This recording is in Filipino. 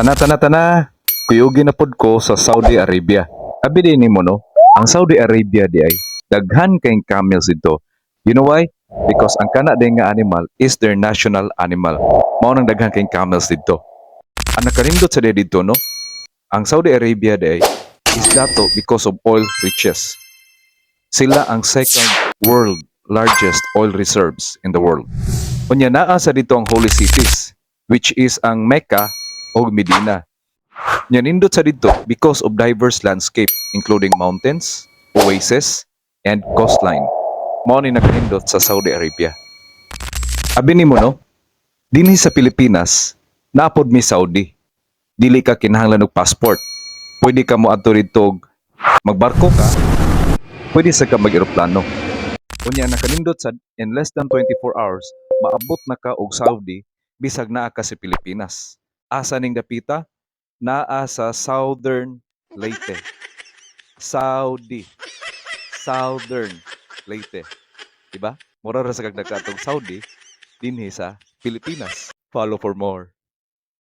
Tana. Kuyugi na pod ko sa Saudi Arabia. Abi din nimo no, ang Saudi Arabia di ay daghan kayong camels dito. You know why? Because ang kana din nga animal is their national animal. Mao nang daghan kayong camels dito. Ang nakarindot sa di dito no, ang Saudi Arabia di ay is dato because of oil riches. Sila ang second world largest oil reserves in the world. Unya naa sa dito ang holy cities, which is ang Mecca o Medina. Nya nindot sa dito because of diverse landscape including mountains, oasis, and coastline. Mao ni nakanindot sa Saudi Arabia. Abi nimo no, dinhi sa Pilipinas, naapod mi Saudi. Dili ka kinahanglan og passport. Pwede ka mo adto dito magbarko ka, pwede sa ka mag-eroplano. Unya nakanindot sa in less than 24 hours, maabot na ka og Saudi bisag naa ka sa Pilipinas. Asa ning dapita? Naa sa Southern Leyte. Saudi. Southern Leyte. Diba? Mura ra sa kagdakatong Saudi dinhi sa Pilipinas. Follow for more.